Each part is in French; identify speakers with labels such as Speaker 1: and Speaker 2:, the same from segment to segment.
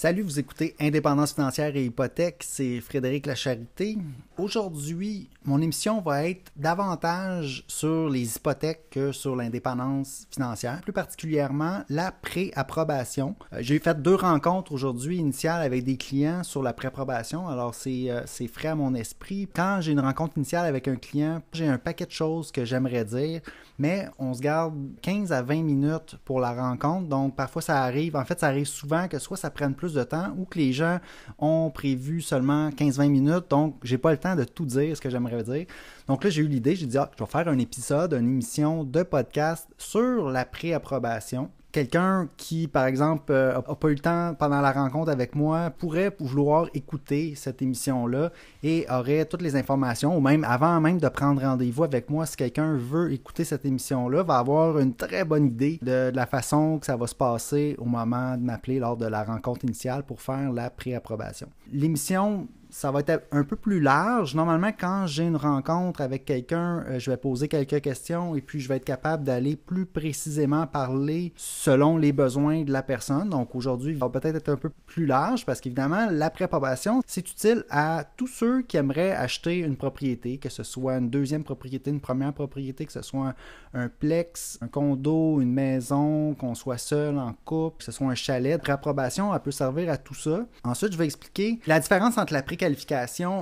Speaker 1: Salut, vous écoutez Indépendance financière et hypothèque, c'est Frédéric Lacharité. Aujourd'hui, mon émission va être davantage sur les hypothèques que sur l'indépendance financière, plus particulièrement la pré-approbation. J'ai fait 2 rencontres aujourd'hui initiales avec des clients sur la pré-approbation, alors c'est frais à mon esprit. Quand j'ai une rencontre initiale avec un client, j'ai un paquet de choses que j'aimerais dire, mais on se garde 15 à 20 minutes pour la rencontre, donc parfois ça arrive souvent que soit ça prenne plus de temps ou que les gens ont prévu seulement 15-20 minutes, donc j'ai pas le temps de tout dire ce que j'aimerais dire. Donc là, j'ai eu l'idée, j'ai dit, je vais faire un épisode, une émission de podcast sur la pré-approbation. Quelqu'un qui, par exemple, n'a pas eu le temps pendant la rencontre avec moi pourrait vouloir écouter cette émission-là et aurait toutes les informations, ou même avant même de prendre rendez-vous avec moi, si quelqu'un veut écouter cette émission-là, va avoir une très bonne idée de la façon que ça va se passer au moment de m'appeler lors de la rencontre initiale pour faire la pré-approbation. L'émission, ça va être un peu plus large. Normalement, quand j'ai une rencontre avec quelqu'un, je vais poser quelques questions et puis je vais être capable d'aller plus précisément parler selon les besoins de la personne. Donc aujourd'hui, il va peut-être être un peu plus large parce qu'évidemment, la pré-approbation, c'est utile à tous ceux qui aimeraient acheter une propriété, que ce soit une deuxième propriété, une première propriété, que ce soit un plex, un condo, une maison, qu'on soit seul, en couple, que ce soit un chalet. La pré-approbation, elle peut servir à tout ça. Ensuite, je vais expliquer la différence entre la préqualification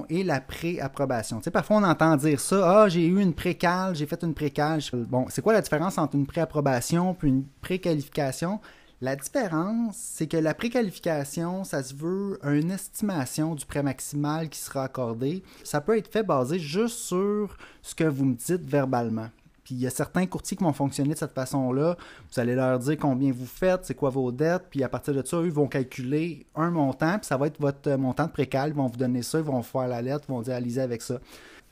Speaker 1: et la pré-approbation. Tu sais, parfois, on entend dire ça, j'ai eu une précal, j'ai fait une précal. Bon, c'est quoi la différence entre une pré-approbation puis une préqualification? La différence, c'est que la préqualification, ça se veut une estimation du prêt maximal qui sera accordé. Ça peut être fait basé juste sur ce que vous me dites verbalement. Puis il y a certains courtiers qui vont fonctionner de cette façon-là. Vous allez leur dire combien vous faites, c'est quoi vos dettes, puis à partir de ça, eux vont calculer un montant, puis ça va être votre montant de précal. Ils vont vous donner ça, ils vont vous faire la lettre, ils vont dire allez-y avec ça.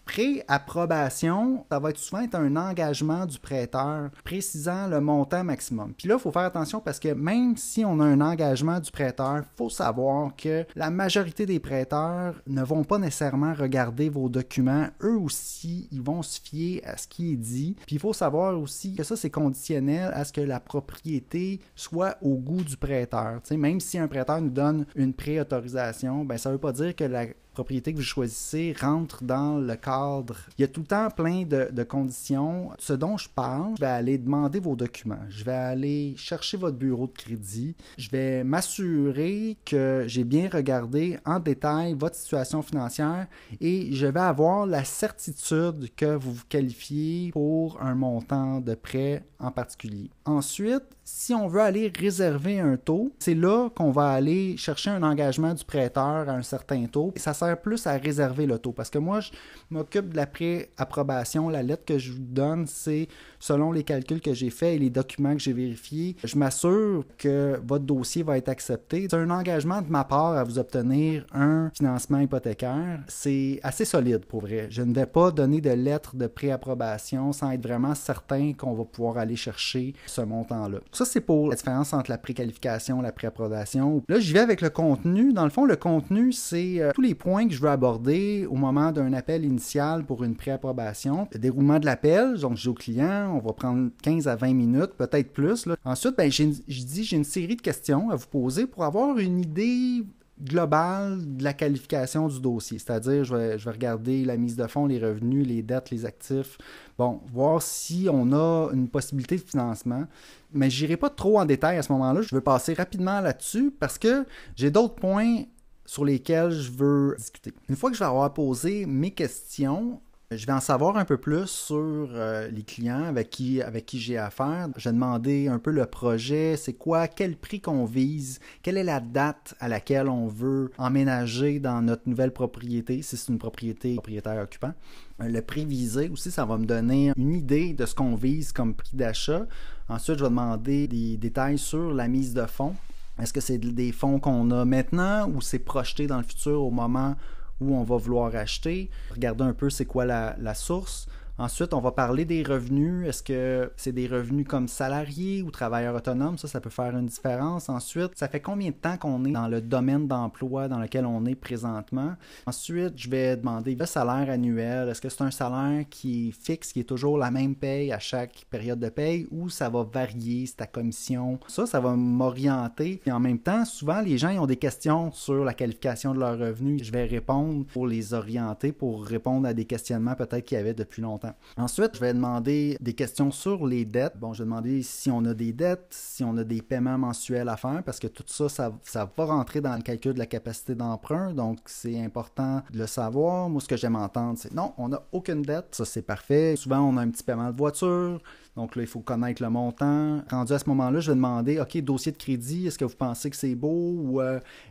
Speaker 1: Pré-approbation, ça va souvent être un engagement du prêteur précisant le montant maximum. Puis là, il faut faire attention parce que même si on a un engagement du prêteur, il faut savoir que la majorité des prêteurs ne vont pas nécessairement regarder vos documents. Eux aussi, ils vont se fier à ce qui est dit. Puis il faut savoir aussi que ça, c'est conditionnel à ce que la propriété soit au goût du prêteur. Tu sais, même si un prêteur nous donne une pré-autorisation, ça ne veut pas dire que la propriété que vous choisissez rentre dans le cadre. Il y a tout le temps plein de conditions. Ce dont je parle, je vais aller demander vos documents. Je vais aller chercher votre bureau de crédit. Je vais m'assurer que j'ai bien regardé en détail votre situation financière et je vais avoir la certitude que vous vous qualifiez pour un montant de prêt en particulier. Ensuite, si on veut aller réserver un taux, c'est là qu'on va aller chercher un engagement du prêteur à un certain taux. Et ça sert plus à réserver le taux parce que moi, je m'occupe de la pré-approbation. La lettre que je vous donne, c'est selon les calculs que j'ai faits et les documents que j'ai vérifiés. Je m'assure que votre dossier va être accepté. C'est un engagement de ma part à vous obtenir un financement hypothécaire. C'est assez solide pour vrai. Je ne vais pas donner de lettre de pré-approbation sans être vraiment certain qu'on va pouvoir aller chercher ce montant-là. Ça, c'est pour la différence entre la préqualification et la pré-approbation. Là, j'y vais avec le contenu. Dans le fond, le contenu, c'est tous les points que je veux aborder au moment d'un appel initial pour une pré-approbation. Le déroulement de l'appel, donc je dis au client, on va prendre 15 à 20 minutes, peut-être plus. Là. Ensuite, j'ai une série de questions à vous poser pour avoir une idée globale de la qualification du dossier. C'est-à-dire, je vais regarder la mise de fonds, les revenus, les dettes, les actifs. Bon, voir si on a une possibilité de financement. Mais je n'irai pas trop en détail à ce moment-là. Je veux passer rapidement là-dessus parce que j'ai d'autres points sur lesquels je veux discuter. Une fois que je vais avoir posé mes questions, je vais en savoir un peu plus sur les clients avec qui j'ai affaire. Je vais demander un peu le projet, c'est quoi, quel prix qu'on vise, quelle est la date à laquelle on veut emménager dans notre nouvelle propriété, si c'est une propriétaire occupant. Le prix visé aussi, ça va me donner une idée de ce qu'on vise comme prix d'achat. Ensuite, je vais demander des détails sur la mise de fonds. Est-ce que c'est des fonds qu'on a maintenant ou c'est projeté dans le futur au moment où on va vouloir acheter? Regarder un peu c'est quoi la source. Ensuite, on va parler des revenus. Est-ce que c'est des revenus comme salariés ou travailleurs autonomes? Ça peut faire une différence. Ensuite, ça fait combien de temps qu'on est dans le domaine d'emploi dans lequel on est présentement? Ensuite, je vais demander le salaire annuel. Est-ce que c'est un salaire qui est fixe, qui est toujours la même paye à chaque période de paye ou ça va varier, c'est ta commission? Ça va m'orienter. Et en même temps, souvent, les gens ils ont des questions sur la qualification de leurs revenus. Je vais répondre pour les orienter, pour répondre à des questionnements peut-être qu'il y avait depuis longtemps. Ensuite, je vais demander des questions sur les dettes. Bon, je vais demander si on a des dettes, si on a des paiements mensuels à faire, parce que tout ça, ça va rentrer dans le calcul de la capacité d'emprunt, donc c'est important de le savoir. Moi, ce que j'aime entendre, c'est non, on n'a aucune dette, ça c'est parfait. Souvent, on a un petit paiement de voiture, donc là, il faut connaître le montant. Rendu à ce moment-là, je vais demander, OK, dossier de crédit, est-ce que vous pensez que c'est beau ou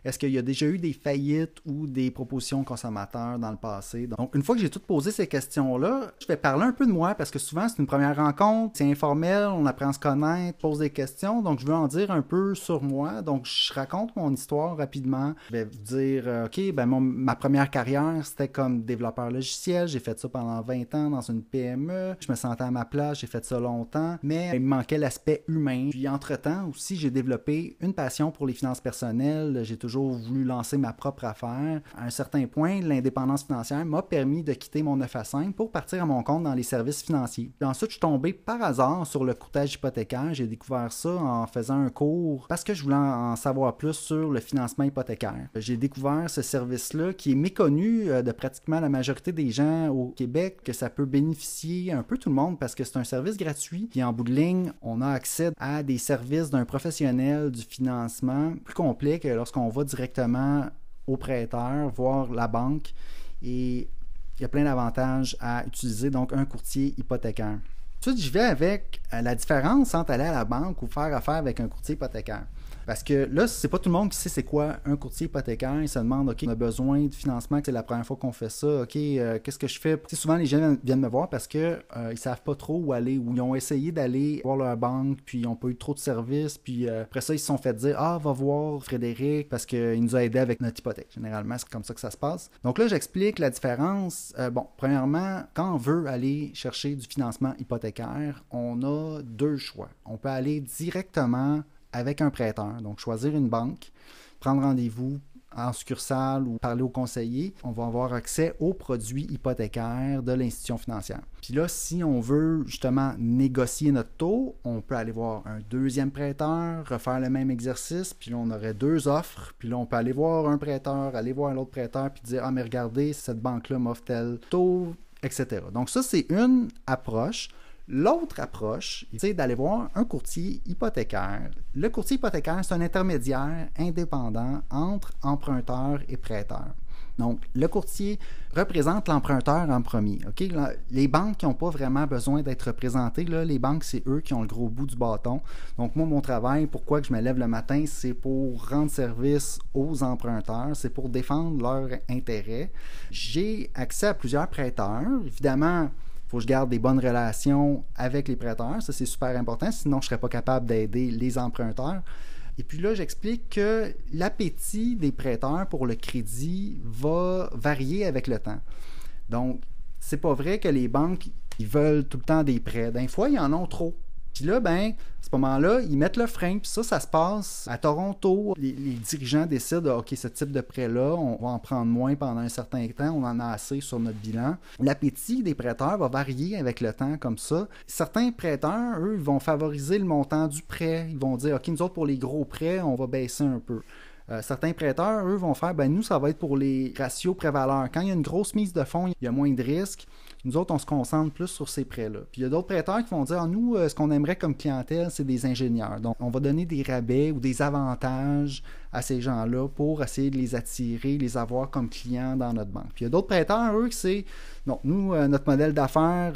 Speaker 1: est-ce qu'il y a déjà eu des faillites ou des propositions consommateurs dans le passé? Donc, une fois que j'ai tout posé ces questions-là, je vais parler un peu de moi parce que souvent, c'est une première rencontre, c'est informel, on apprend à se connaître, pose des questions, donc je veux en dire un peu sur moi. Donc, je raconte mon histoire rapidement. Je vais vous dire, OK, ma première carrière, c'était comme développeur logiciel. J'ai fait ça pendant 20 ans dans une PME. Je me sentais à ma place, j'ai fait ça longtemps, mais il me manquait l'aspect humain. Puis entre-temps aussi, j'ai développé une passion pour les finances personnelles. J'ai toujours voulu lancer ma propre affaire. À un certain point, l'indépendance financière m'a permis de quitter mon 9 à 5 pour partir à mon compte dans les services financiers. Puis ensuite, je suis tombé par hasard sur le courtage hypothécaire. J'ai découvert ça en faisant un cours parce que je voulais en savoir plus sur le financement hypothécaire. J'ai découvert ce service-là qui est méconnu de pratiquement la majorité des gens au Québec, que ça peut bénéficier un peu tout le monde parce que c'est un service gratuit. Puis en bout de ligne, on a accès à des services d'un professionnel du financement plus complet que lorsqu'on va directement au prêteur, voir la banque. Et il y a plein d'avantages à utiliser, donc un courtier hypothécaire. Ensuite, je vais avec la différence entre aller à la banque ou faire affaire avec un courtier hypothécaire. Parce que là, c'est pas tout le monde qui sait c'est quoi un courtier hypothécaire. Ils se demandent, OK, on a besoin de financement, c'est la première fois qu'on fait ça. OK, qu'est-ce que je fais? Tu sais, souvent, les gens viennent me voir parce que ils savent pas trop où aller, ou ils ont essayé d'aller voir leur banque, puis ils n'ont pas eu trop de services, puis après ça, ils se sont fait dire, va voir Frédéric, parce qu'il nous a aidé avec notre hypothèque. Généralement, c'est comme ça que ça se passe. Donc là, j'explique la différence. Premièrement, quand on veut aller chercher du financement hypothécaire, on a deux choix. On peut aller directement avec un prêteur, donc choisir une banque, prendre rendez-vous en succursale ou parler au conseiller, on va avoir accès aux produits hypothécaires de l'institution financière. Puis là, si on veut justement négocier notre taux, on peut aller voir un deuxième prêteur, refaire le même exercice, puis là, on aurait deux offres, puis là, on peut aller voir un prêteur, aller voir l'autre prêteur, puis dire « Ah, mais regardez, cette banque-là m'offre tel taux, etc. » Donc ça, c'est une approche. L'autre approche, c'est d'aller voir un courtier hypothécaire. Le courtier hypothécaire, c'est un intermédiaire indépendant entre emprunteur et prêteur. Donc, le courtier représente l'emprunteur en premier. Okay? Les banques n'ont pas vraiment besoin d'être représentées. Là. Les banques, c'est eux qui ont le gros bout du bâton. Donc, moi, mon travail, pourquoi que je me lève le matin, c'est pour rendre service aux emprunteurs, c'est pour défendre leurs intérêts. J'ai accès à plusieurs prêteurs. Évidemment, il faut que je garde des bonnes relations avec les prêteurs. Ça, c'est super important. Sinon, je ne serais pas capable d'aider les emprunteurs. Et puis là, j'explique que l'appétit des prêteurs pour le crédit va varier avec le temps. Donc, c'est pas vrai que les banques, ils veulent tout le temps des prêts. Des fois, ils en ont trop. Puis là, à ce moment-là, ils mettent le frein. Puis ça se passe à Toronto. Les dirigeants décident, OK, ce type de prêt-là, on va en prendre moins pendant un certain temps. On en a assez sur notre bilan. L'appétit des prêteurs va varier avec le temps comme ça. Certains prêteurs, eux, ils vont favoriser le montant du prêt. Ils vont dire, OK, nous autres, pour les gros prêts, on va baisser un peu. Certains prêteurs, eux, vont faire, nous, ça va être pour les ratios prêt-valeur. Quand il y a une grosse mise de fonds, il y a moins de risques. Nous autres, on se concentre plus sur ces prêts-là. Puis il y a d'autres prêteurs qui vont dire, nous, ce qu'on aimerait comme clientèle, c'est des ingénieurs. Donc, on va donner des rabais ou des avantages à ces gens-là pour essayer de les attirer, les avoir comme clients dans notre banque. Puis il y a d'autres prêteurs, eux, qui c'est, non, nous, notre modèle d'affaires,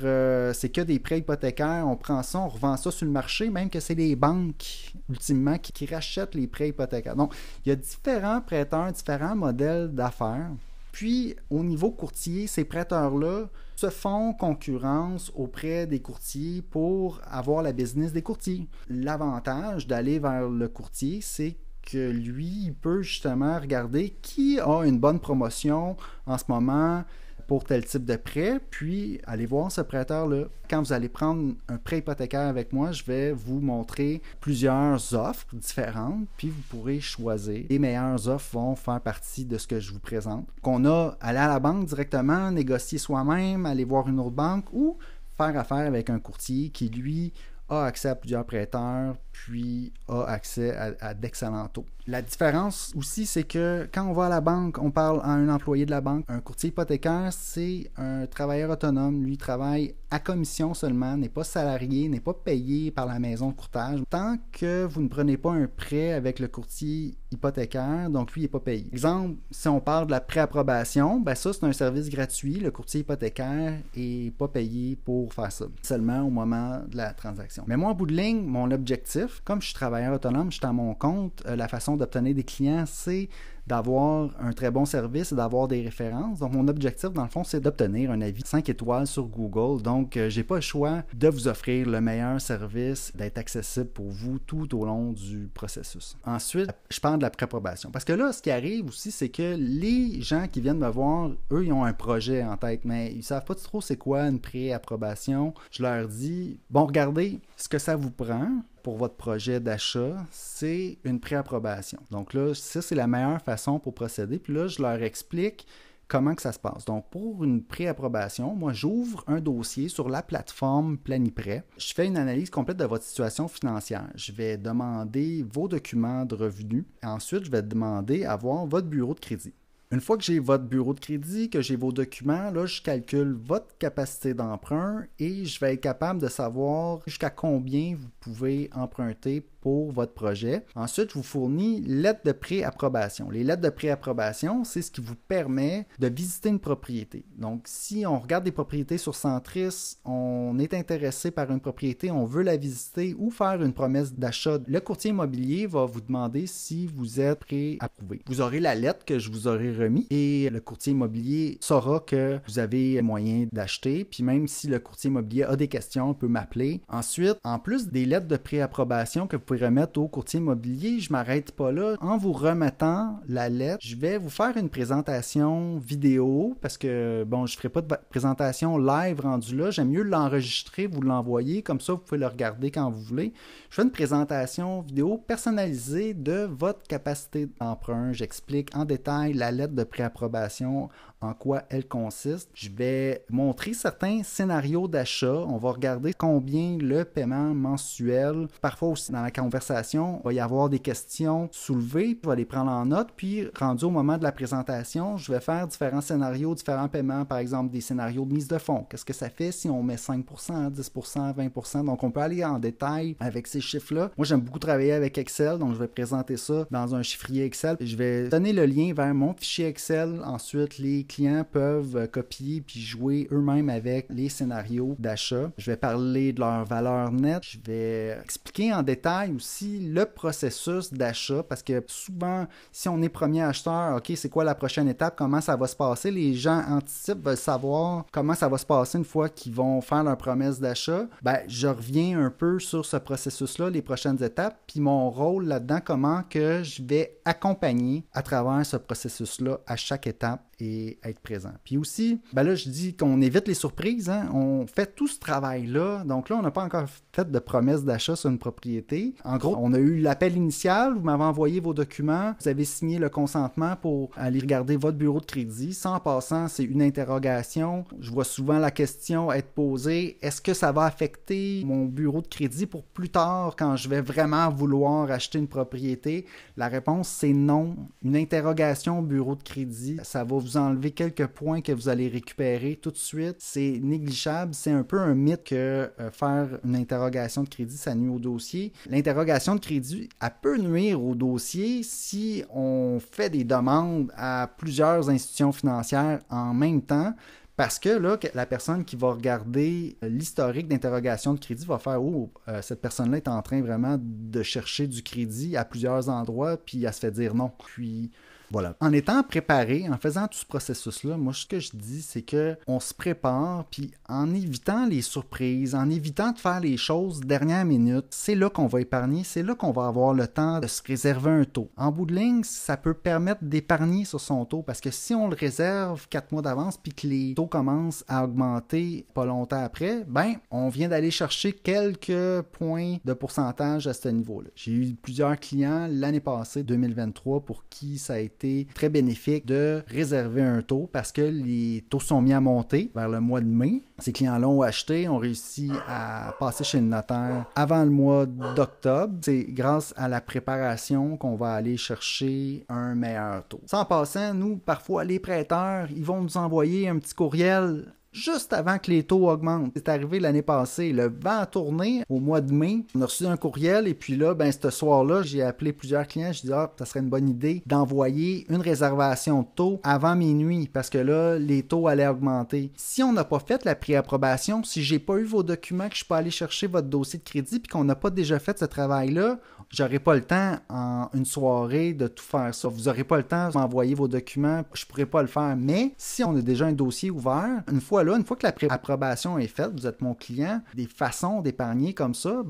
Speaker 1: c'est que des prêts hypothécaires. On prend ça, on revend ça sur le marché, même que c'est les banques, ultimement, qui rachètent les prêts hypothécaires. Donc, il y a différents prêteurs, différents modèles d'affaires. Puis, au niveau courtier, ces prêteurs-là se font concurrence auprès des courtiers pour avoir la business des courtiers. L'avantage d'aller vers le courtier, c'est que lui, il peut justement regarder qui a une bonne promotion en ce moment, pour tel type de prêt, puis allez voir ce prêteur-là. Quand vous allez prendre un prêt hypothécaire avec moi, je vais vous montrer plusieurs offres différentes, puis vous pourrez choisir. Les meilleures offres vont faire partie de ce que je vous présente. Qu'on a aller à la banque directement, négocier soi-même, aller voir une autre banque ou faire affaire avec un courtier qui, lui, a accès à plusieurs prêteurs, puis a accès à d'excellents taux. La différence aussi, c'est que quand on va à la banque, on parle à un employé de la banque. Un courtier hypothécaire, c'est un travailleur autonome. Lui, travaille à commission seulement, n'est pas salarié, n'est pas payé par la maison de courtage. Tant que vous ne prenez pas un prêt avec le courtier hypothécaire, donc lui, il n'est pas payé. Exemple, si on parle de la préapprobation, ben ça, c'est un service gratuit. Le courtier hypothécaire n'est pas payé pour faire ça, seulement au moment de la transaction. Mais moi, en bout de ligne, mon objectif, comme je suis travailleur autonome, je suis à mon compte, la façon d'obtenir des clients, c'est d'avoir un très bon service et d'avoir des références. Donc, mon objectif, dans le fond, c'est d'obtenir un avis 5 étoiles sur Google. Donc, j'ai pas le choix de vous offrir le meilleur service, d'être accessible pour vous tout au long du processus. Ensuite, je parle de la préapprobation. Parce que là, ce qui arrive aussi, c'est que les gens qui viennent me voir, eux, ils ont un projet en tête, mais ils savent pas trop c'est quoi une préapprobation. Je leur dis, bon, regardez, ce que ça vous prend pour votre projet d'achat, c'est une préapprobation. Donc là, ça, c'est la meilleure façon pour procéder. Puis là, je leur explique comment que ça se passe. Donc, pour une préapprobation, moi, j'ouvre un dossier sur la plateforme Planiprêt. Je fais une analyse complète de votre situation financière. Je vais demander vos documents de revenus. Ensuite, je vais demander à voir votre bureau de crédit. Une fois que j'ai votre bureau de crédit, que j'ai vos documents, là, je calcule votre capacité d'emprunt et je vais être capable de savoir jusqu'à combien vous pouvez emprunter pour votre projet. Ensuite, je vous fournis lettres de préapprobation. Les lettres de préapprobation, c'est ce qui vous permet de visiter une propriété. Donc, si on regarde des propriétés sur Centris, on est intéressé par une propriété, on veut la visiter ou faire une promesse d'achat, le courtier immobilier va vous demander si vous êtes préapprouvé. Vous aurez la lettre que je vous aurai remis et le courtier immobilier saura que vous avez moyen d'acheter. Puis même si le courtier immobilier a des questions, il peut m'appeler. Ensuite, en plus des lettres de préapprobation que vous pouvez remettre au courtier immobilier, je ne m'arrête pas là. En vous remettant la lettre, je vais vous faire une présentation vidéo parce que, bon, je ne ferai pas de présentation live rendue là. J'aime mieux l'enregistrer, vous l'envoyer. Comme ça, vous pouvez le regarder quand vous voulez. Je fais une présentation vidéo personnalisée de votre capacité d'emprunt. J'explique en détail la lettre de préapprobation, en quoi elle consiste. Je vais montrer certains scénarios d'achat. On va regarder combien le paiement mensuel. Parfois aussi dans la conversation, il va y avoir des questions soulevées. Je vais les prendre en note. Puis rendu au moment de la présentation, je vais faire différents scénarios, différents paiements. Par exemple, des scénarios de mise de fonds. Qu'est-ce que ça fait si on met 5%, 10%, 20%? Donc on peut aller en détail avec ces chiffres-là. Moi, j'aime beaucoup travailler avec Excel. Donc je vais présenter ça dans un chiffrier Excel. Je vais donner le lien vers mon fichier Excel. Ensuite, les clients peuvent copier puis jouer eux-mêmes avec les scénarios d'achat. Je vais parler de leur valeur nette. Je vais expliquer en détail aussi le processus d'achat parce que souvent, si on est premier acheteur, OK, c'est quoi la prochaine étape? Comment ça va se passer? Les gens anticipent, veulent savoir comment ça va se passer une fois qu'ils vont faire leur promesse d'achat. Ben, je reviens un peu sur ce processus-là, les prochaines étapes, puis mon rôle là-dedans, comment que je vais accompagner à travers ce processus-là à chaque étape et être présent. Puis aussi, ben là, je dis qu'on évite les surprises. Hein? On fait tout ce travail-là. Donc là, on n'a pas encore fait de promesse d'achat sur une propriété. En gros, on a eu l'appel initial. Vous m'avez envoyé vos documents. Vous avez signé le consentement pour aller regarder votre bureau de crédit. Ça, en passant, c'est une interrogation. Je vois souvent la question être posée. Est-ce que ça va affecter mon bureau de crédit pour plus tard quand je vais vraiment vouloir acheter une propriété? La réponse, c'est non. Une interrogation au bureau de crédit, ça va vous enlever quelques points que vous allez récupérer tout de suite. C'est négligeable. C'est un peu un mythe que faire une interrogation de crédit, ça nuit au dossier. L'interrogation de crédit, elle peut nuire au dossier si on fait des demandes à plusieurs institutions financières en même temps. Parce que là, la personne qui va regarder l'historique d'interrogation de crédit va faire « Oh, cette personne-là est en train vraiment de chercher du crédit à plusieurs endroits, puis elle se fait dire non. » Puis Voilà. En étant préparé, en faisant tout ce processus-là, moi, ce que je dis, c'est que on se prépare, puis en évitant les surprises, en évitant de faire les choses dernière minute, c'est là qu'on va épargner, c'est là qu'on va avoir le temps de se réserver un taux. En bout de ligne, ça peut permettre d'épargner sur son taux, parce que si on le réserve 4 mois d'avance, puis que les taux commencent à augmenter pas longtemps après, ben, on vient d'aller chercher quelques points de pourcentage à ce niveau-là. J'ai eu plusieurs clients l'année passée, 2023, pour qui ça a été très bénéfique de réserver un taux parce que les taux sont mis à monter vers le mois de mai. Ces clients-là ont acheté, ont réussi à passer chez le notaire avant le mois d'octobre. C'est grâce à la préparation qu'on va aller chercher un meilleur taux. Ça, en passant, nous, parfois, les prêteurs, ils vont nous envoyer un petit courriel juste avant que les taux augmentent. C'est arrivé l'année passée. Le vent a tourné au mois de mai. On a reçu un courriel et puis là, ce soir-là, j'ai appelé plusieurs clients. Je dis, ça serait une bonne idée d'envoyer une réservation de taux avant minuit parce que là, les taux allaient augmenter. Si on n'a pas fait la préapprobation, si j'ai pas eu vos documents, que je peux aller chercher votre dossier de crédit puis qu'on n'a pas déjà fait ce travail-là, j'aurai pas le temps en une soirée de tout faire ça. Vous n'aurez pas le temps de m'envoyer vos documents, je pourrai pas le faire. Mais si on a déjà un dossier ouvert, une fois que la préapprobation est faite, vous êtes mon client, des façons d'épargner comme ça,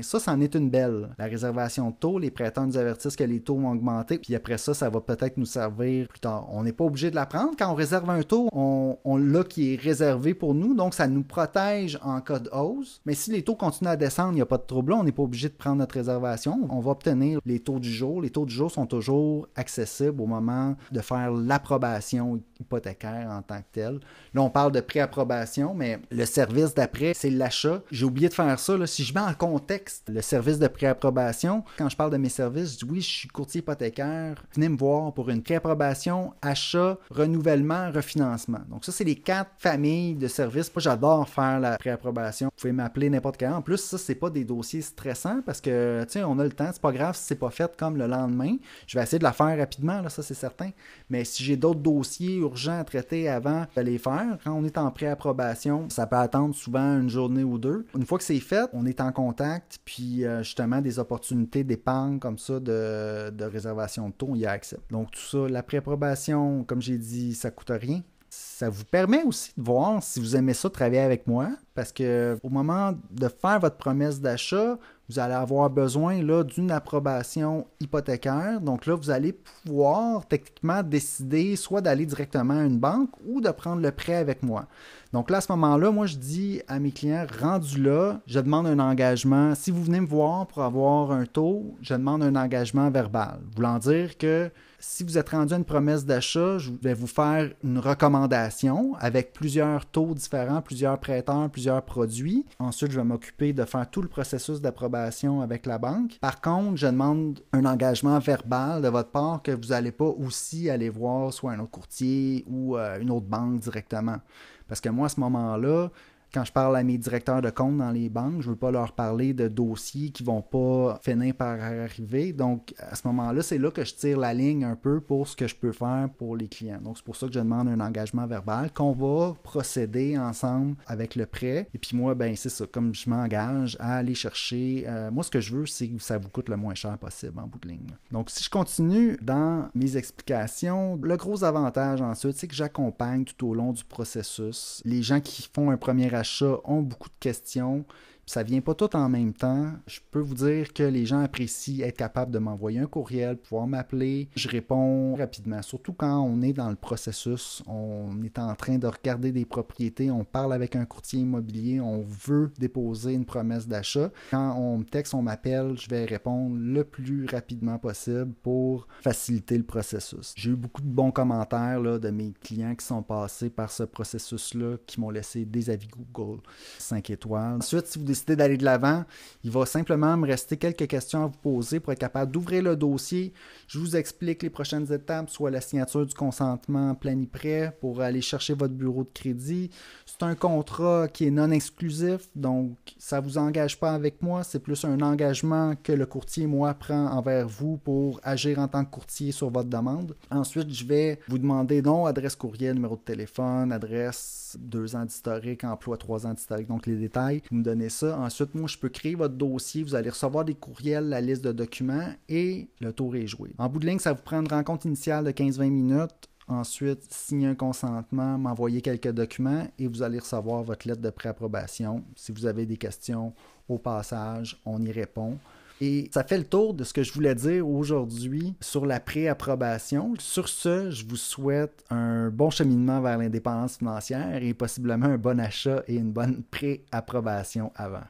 Speaker 1: ça, c'en est une belle. La réservation de taux, les prêteurs nous avertissent que les taux vont augmenter, puis après ça, ça va peut-être nous servir plus tard. On n'est pas obligé de la prendre. Quand on réserve un taux, on l'a qui est réservé pour nous, donc ça nous protège en cas de hausse. Mais si les taux continuent à descendre, il n'y a pas de trouble, on n'est pas obligé de prendre notre réservation. On va obtenir les taux du jour. Les taux du jour sont toujours accessibles au moment de faire l'approbation hypothécaire en tant que tel. Là, on parle de préapprobation, mais le service d'après, c'est l'achat. J'ai oublié de faire ça. Là. Si je mets en contexte le service de préapprobation, quand je parle de mes services, je dis oui, je suis courtier hypothécaire. Venez me voir pour une préapprobation, achat, renouvellement, refinancement. Donc ça, c'est les 4 familles de services. Moi, j'adore faire la préapprobation. Vous pouvez m'appeler n'importe quand. En plus, ça, c'est pas des dossiers stressants parce que, tu sais, on a le temps. C'est pas grave si c'est pas fait comme le lendemain. Je vais essayer de la faire rapidement, là, ça, c'est certain. Mais si j'ai d'autres dossiers urgents à traiter avant de les faire, quand on est en préapprobation, ça peut attendre souvent une journée ou deux. Une fois que c'est fait, on est en contact, puis justement, des opportunités d'épargne comme ça, de réservation de taux, on y a accès. Donc tout ça, la préapprobation, comme j'ai dit, ça coûte rien. Ça vous permet aussi de voir si vous aimez ça travailler avec moi, parce que au moment de faire votre promesse d'achat, vous allez avoir besoin là, d'une approbation hypothécaire. Donc là, vous allez pouvoir techniquement décider soit d'aller directement à une banque ou de prendre le prêt avec moi. Donc là, à ce moment-là, moi, je dis à mes clients, rendu là, je demande un engagement. Si vous venez me voir pour avoir un taux, je demande un engagement verbal. Voulant dire que si vous êtes rendu à une promesse d'achat, je vais vous faire une recommandation avec plusieurs taux différents, plusieurs prêteurs, plusieurs produits. Ensuite, je vais m'occuper de faire tout le processus d'approbation avec la banque. Par contre, je demande un engagement verbal de votre part que vous n'allez pas aussi aller voir soit un autre courtier ou une autre banque directement. Parce que moi, à ce moment-là, quand je parle à mes directeurs de compte dans les banques, je ne veux pas leur parler de dossiers qui ne vont pas finir par arriver. Donc, à ce moment-là, c'est là que je tire la ligne un peu pour ce que je peux faire pour les clients. Donc, c'est pour ça que je demande un engagement verbal qu'on va procéder ensemble avec le prêt. Et puis moi, c'est ça, comme je m'engage à aller chercher, moi, ce que je veux, c'est que ça vous coûte le moins cher possible en bout de ligne. Donc, si je continue dans mes explications, le gros avantage ensuite, c'est que j'accompagne tout au long du processus. Les gens qui font un premier achat ont beaucoup de questions. Ça ne vient pas tout en même temps. Je peux vous dire que les gens apprécient être capables de m'envoyer un courriel, pouvoir m'appeler. Je réponds rapidement, surtout quand on est dans le processus. On est en train de regarder des propriétés, on parle avec un courtier immobilier, on veut déposer une promesse d'achat. Quand on me texte, on m'appelle, je vais répondre le plus rapidement possible pour faciliter le processus. J'ai eu beaucoup de bons commentaires là, de mes clients qui sont passés par ce processus-là, qui m'ont laissé des avis Google 5 étoiles. Ensuite, si vous décidez d'aller de l'avant, il va simplement me rester quelques questions à vous poser pour être capable d'ouvrir le dossier. Je vous explique les prochaines étapes, soit la signature du consentement plani-prêt pour aller chercher votre bureau de crédit. C'est un contrat qui est non exclusif, donc ça ne vous engage pas avec moi, c'est plus un engagement que le courtier, moi, prend envers vous pour agir en tant que courtier sur votre demande. Ensuite, je vais vous demander nom, adresse courriel, numéro de téléphone, adresse, 2 ans d'historique, emploi, 3 ans d'historique, donc les détails. Vous me donnez ça. ça, ensuite, moi, je peux créer votre dossier. Vous allez recevoir des courriels, la liste de documents et le tour est joué. En bout de ligne, ça vous prend une rencontre initiale de 15-20 minutes. Ensuite, signer un consentement, m'envoyer quelques documents et vous allez recevoir votre lettre de préapprobation. Si vous avez des questions au passage, on y répond. Et ça fait le tour de ce que je voulais dire aujourd'hui sur la préapprobation. Sur ce, je vous souhaite un bon cheminement vers l'indépendance financière et possiblement un bon achat et une bonne préapprobation avant.